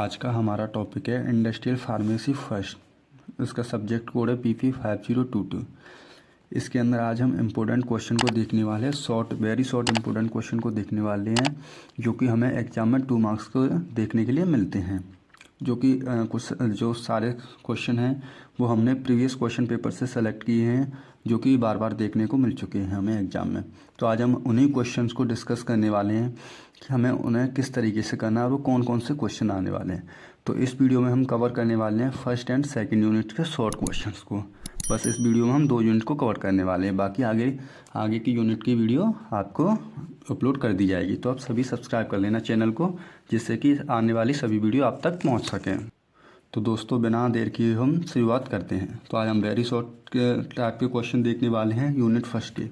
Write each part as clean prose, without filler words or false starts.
आज का हमारा टॉपिक है इंडस्ट्रियल फार्मेसी फर्स्ट। इसका सब्जेक्ट कोड है PP5022। इसके अंदर आज हम इम्पोर्टेंट क्वेश्चन को देखने वाले हैं, वेरी शॉर्ट इम्पोर्टेंट क्वेश्चन को देखने वाले हैं, जो कि हमें एग्जाम में 2 मार्क्स को देखने के लिए मिलते हैं। जो कि कुछ जो सारे क्वेश्चन हैं वो हमने प्रीवियस क्वेश्चन पेपर से सेलेक्ट किए हैं, जो कि बार बार देखने को मिल चुके हैं हमें एग्ज़ाम में। तो आज हम उन्हीं क्वेश्चंस को डिस्कस करने वाले हैं कि हमें उन्हें किस तरीके से करना है और वो कौन कौन से क्वेश्चन आने वाले हैं। तो इस वीडियो में हम कवर करने वाले हैं फर्स्ट एंड सेकंड यूनिट के शॉर्ट क्वेश्चंस को। बस इस वीडियो में हम 2 यूनिट को कवर करने वाले हैं, बाकी आगे की यूनिट की वीडियो आपको अपलोड कर दी जाएगी। तो आप सभी सब्सक्राइब कर लेना चैनल को, जिससे कि आने वाली सभी वीडियो आप तक पहुंच सकें। तो दोस्तों, बिना देर किए हम शुरुआत करते हैं। तो आज हम वेरी शॉर्ट टाइप के क्वेश्चन देखने वाले हैं यूनिट फर्स्ट के।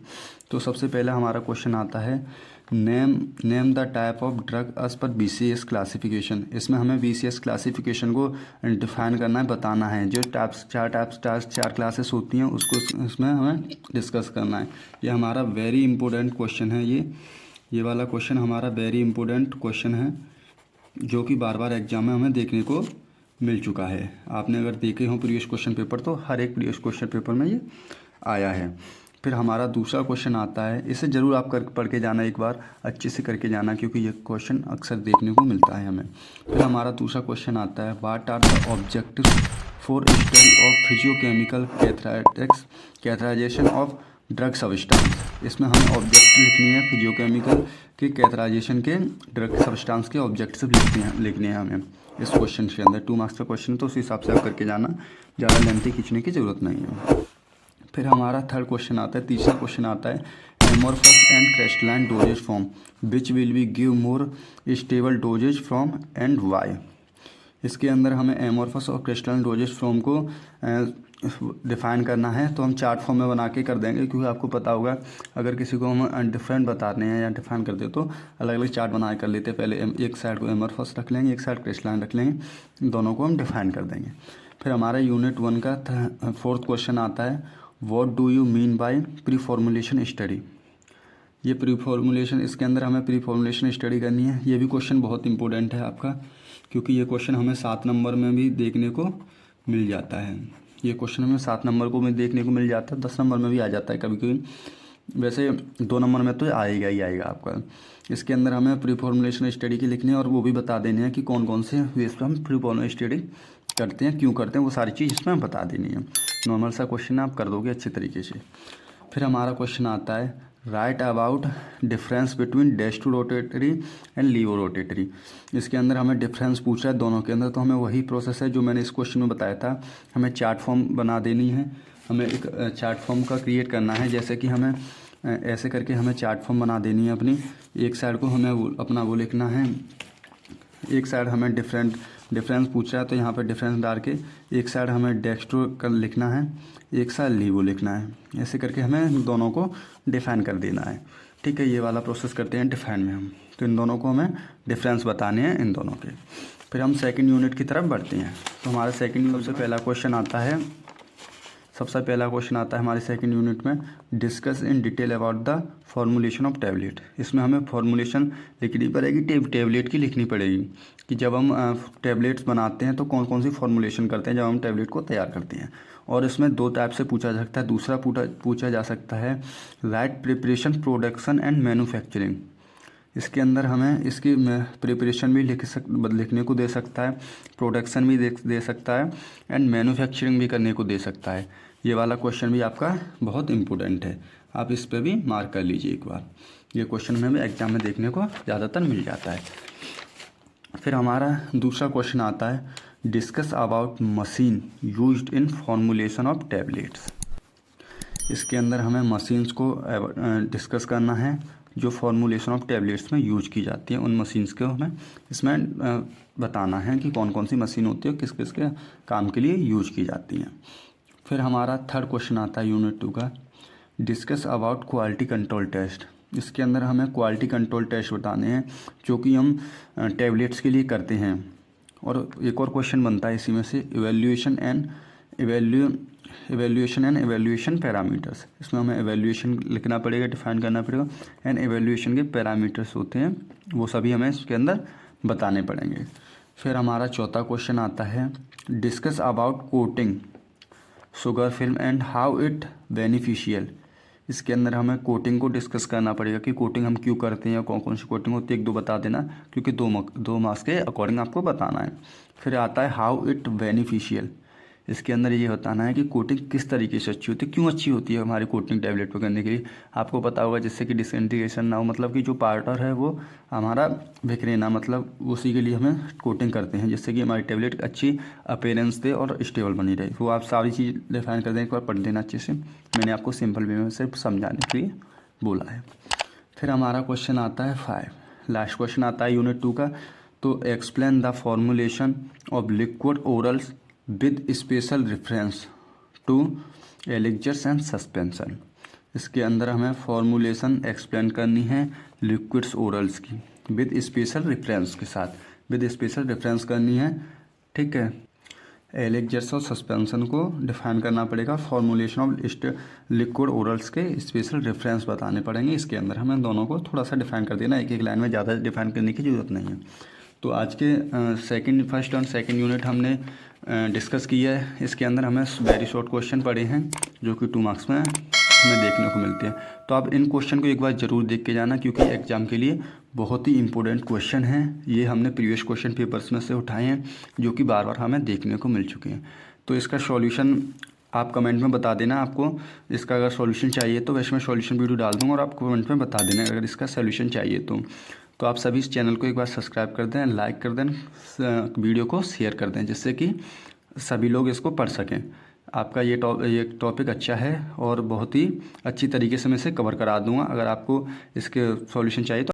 तो सबसे पहला हमारा क्वेश्चन आता है, name the type of drug as पर BCS क्लासिफिकेशन। इसमें हमें BCS क्लासिफिकेशन को डिफाइन करना है, बताना है। जो चार क्लासेस होती हैं उसको इसमें हमें डिस्कस करना है। ये हमारा वेरी इंपॉर्टेंट क्वेश्चन है। ये वाला क्वेश्चन हमारा वेरी इंपॉर्टेंट क्वेश्चन है, जो कि बार बार एग्जाम में हमें देखने को मिल चुका है। आपने अगर देखे हो प्रीवियस क्वेश्चन पेपर, तो हर एक प्रीवियस क्वेश्चन पेपर में ये आया है। फिर हमारा दूसरा क्वेश्चन आता है, इसे ज़रूर आप पढ़ के जाना, एक बार अच्छे से करके जाना, क्योंकि ये क्वेश्चन अक्सर देखने को मिलता है हमें। फिर हमारा दूसरा क्वेश्चन आता है, what are the objectives for study of physicochemical characterization of drug substance. इसमें हमें ऑब्जेक्टिव लिखनी है फिजियोकेमिकल के कैथराइजेशन के ड्रग सब्सटेंस के ऑब्जेक्टिव लिखने हैं हमें इस क्वेश्चन के अंदर। 2 मार्क्स का क्वेश्चन, तो उस हिसाब से आप करके जाना, ज़्यादा लेंथी खींचने की ज़रूरत नहीं है। फिर हमारा थर्ड क्वेश्चन आता है, तीसरा क्वेश्चन आता है, amorphous and crystalline dosage form which will be give more stable dosage from and Y. इसके अंदर हमें एमोरफस और क्रिस्टलाइन डोजेज फॉर्म को डिफ़ाइन करना है। तो हम चार्ट फॉर्म में बना के कर देंगे, क्योंकि आपको पता होगा अगर किसी को हम डिफरेंट बताते हैं या डिफाइन करते हैं तो अलग अलग चार्ट बना कर लेते हैं। पहले एक साइड को एमोरफस रख लेंगे, एक साइड क्रिस्टलाइन रख लेंगे, दोनों को हम डिफाइन कर देंगे। फिर हमारा यूनिट 1 का फोर्थ क्वेश्चन आता है, what do you mean by pre formulation study. ये प्री फॉर्मुलेशन, इसके अंदर हमें प्री फॉर्मुलेशन स्टडी करनी है। ये भी क्वेश्चन बहुत इंपॉर्टेंट है आपका, क्योंकि ये क्वेश्चन हमें 7 नंबर में भी देखने को मिल जाता है। ये क्वेश्चन हमें 7 नंबर को में देखने को मिल जाता है, 10 नंबर में भी आ जाता है कभी कभी। वैसे 2 नंबर में तो आएगा ही आएगा आपका। इसके अंदर हमें प्री फॉर्मुलेशन स्टडी की लिखनी है, और वो भी बता देनी है कि कौन कौन से वेज पर हम प्री फॉर्मुलेशन स्टडी करते हैं, क्यों करते हैं, वो सारी चीज़ इसमें बता देनी है। नॉर्मल सा क्वेश्चन आप कर दोगे अच्छे तरीके से। फिर हमारा क्वेश्चन आता है, write about difference between dextro rotatory and levo rotatory. इसके अंदर हमें डिफरेंस पूछा है दोनों के अंदर, तो हमें वही प्रोसेस है जो मैंने इस क्वेश्चन में बताया था। हमें चार्ट फॉर्म बना देनी है, हमें एक चार्ट फॉर्म का क्रिएट करना है। जैसे कि हमें ऐसे करके हमें चार्ट फॉर्म बना देनी है अपनी। एक साइड को हमें अपना वो लिखना है, एक साइड हमें डिफरेंस पूछ रहा है, तो यहाँ पर डिफरेंस डाल के एक साइड हमें डेक्स्ट्रो का लिखना है, एक साइड लीवो लिखना है। ऐसे करके हमें दोनों को डिफाइन कर देना है। ठीक है, ये वाला प्रोसेस करते हैं डिफाइन में हम। तो इन दोनों को हमें डिफरेंस बताने हैं इन दोनों के। फिर हम सेकंड यूनिट की तरफ बढ़ते हैं। तो हमारा सेकंड सबसे पहला क्वेश्चन आता है हमारे सेकंड यूनिट में, discuss in detail about the formulation of tablet. इसमें हमें फॉर्मुलेशन लिखनी पड़ेगी, टैबलेट की लिखनी पड़ेगी, कि जब हम टैबलेट्स बनाते हैं तो कौन कौन सी फॉर्मुलेशन करते हैं जब हम टैबलेट को तैयार करते हैं। और इसमें 2 टाइप से पूछा जा सकता है। दूसरा पूछा जा सकता है, right preparation, production and manufacturing. इसके अंदर हमें इसकी प्रिपरेशन भी लिखने को दे सकता है, प्रोडक्शन भी दे सकता है, एंड मैन्युफैक्चरिंग भी करने को दे सकता है। ये वाला क्वेश्चन भी आपका बहुत इंपॉर्टेंट है, आप इस पर भी मार्क कर लीजिए एक बार। ये क्वेश्चन में भी एग्जाम में देखने को ज़्यादातर मिल जाता है। फिर हमारा दूसरा क्वेश्चन आता है, discuss about machine used in formulation of tablets. इसके अंदर हमें मशीन्स को डिस्कस करना है, जो फॉर्मुलेशन ऑफ टैबलेट्स में यूज की जाती हैं। उन मशीन्स को हमें इसमें बताना है कि कौन कौन सी मशीन होती है, किस किस के काम के लिए यूज की जाती हैं। फिर हमारा थर्ड क्वेश्चन आता है यूनिट 2 का, discuss about quality control test. इसके अंदर हमें क्वालिटी कंट्रोल टेस्ट बताने हैं, जो कि हम टैबलेट्स के लिए करते हैं। और एक और क्वेश्चन बनता है इसी में से, इवैल्यूएशन एंड एवेल्यूएशन पैरामीटर्स। इसमें हमें एवेल्यूएशन लिखना पड़ेगा, डिफाइन करना पड़ेगा, एंड एवेल्यूएशन के पैरामीटर्स होते हैं, वो सभी हमें इसके अंदर बताने पड़ेंगे। फिर हमारा चौथा क्वेश्चन आता है discuss about coating sugar film and how it beneficial. इसके अंदर हमें कोटिंग को डिस्कस करना पड़ेगा कि कोटिंग हम क्यों करते हैं या कौन कौन सी कोटिंग होती है, एक दो बता देना क्योंकि दो मार्क्स के अकॉर्डिंग आपको बताना है। फिर आता है हाउ इट बेनिफिशियल। इसके अंदर ये बताना है कि कोटिंग किस तरीके से अच्छी होती है, क्यों अच्छी होती है हमारी कोटिंग टैबलेट पर करने के लिए। आपको पता होगा जिससे कि डिसइंटीग्रेशन ना हो, मतलब कि जो पाउडर है वो हमारा बिखरे ना, मतलब उसी के लिए हमें कोटिंग करते हैं जिससे कि हमारी टैबलेट अच्छी अपीयरेंस दे और स्टेबल बनी रहे। वो आप सारी चीज़ डिफाइन कर दें, एक बार पढ़ देना अच्छे से, मैंने आपको सिंपल वे में सिर्फ समझाने के लिए बोला है। फिर हमारा क्वेश्चन आता है 5, लास्ट क्वेश्चन आता है यूनिट 2 का। तो explain the formulation of liquid orals with special reference to elixirs and suspension. इसके अंदर हमें फॉर्मुलेशन एक्सप्लेन करनी है लिक्विड्स ओरल्स की विद स्पेशल रेफरेंस के साथ, विद स्पेशल रेफरेंस करनी है, ठीक है। एलिक्जर्स और सस्पेंशन को डिफाइन करना पड़ेगा, फॉर्मुलेशन ऑफ लिक्विड ओरल्स के स्पेशल रेफरेंस बताने पड़ेंगे। इसके अंदर हमें दोनों को थोड़ा सा डिफाइन कर देना, एक एक लाइन में ज़्यादा डिफाइन करने की ज़रूरत नहीं है। तो आज के फर्स्ट और सेकंड यूनिट हमने डिस्कस किया है। इसके अंदर हमें वेरी शॉर्ट क्वेश्चन पढ़े हैं जो कि 2 मार्क्स में हमें देखने को मिलते हैं। तो आप इन क्वेश्चन को एक बार ज़रूर देख के जाना क्योंकि एग्ज़ाम के लिए बहुत ही इंपॉर्टेंट क्वेश्चन हैं। ये हमने प्रीवियस क्वेश्चन पेपर्स में से उठाए हैं जो कि बार बार हमें देखने को मिल चुके हैं। तो इसका सॉल्यूशन आप कमेंट में बता देना, आपको इसका अगर सॉल्यूशन चाहिए तो वैसे मैं सॉल्यूशन वीडियो डाल दूँगा और आप कमेंट में बता देना अगर इसका सॉल्यूशन चाहिए तो आप सभी इस चैनल को एक बार सब्सक्राइब कर दें, लाइक कर दें, वीडियो को शेयर कर दें जिससे कि सभी लोग इसको पढ़ सकें। आपका ये टॉपिक अच्छा है और बहुत ही अच्छी तरीके से मैं इसे कवर करा दूंगा। अगर आपको इसके सॉल्यूशन चाहिए तो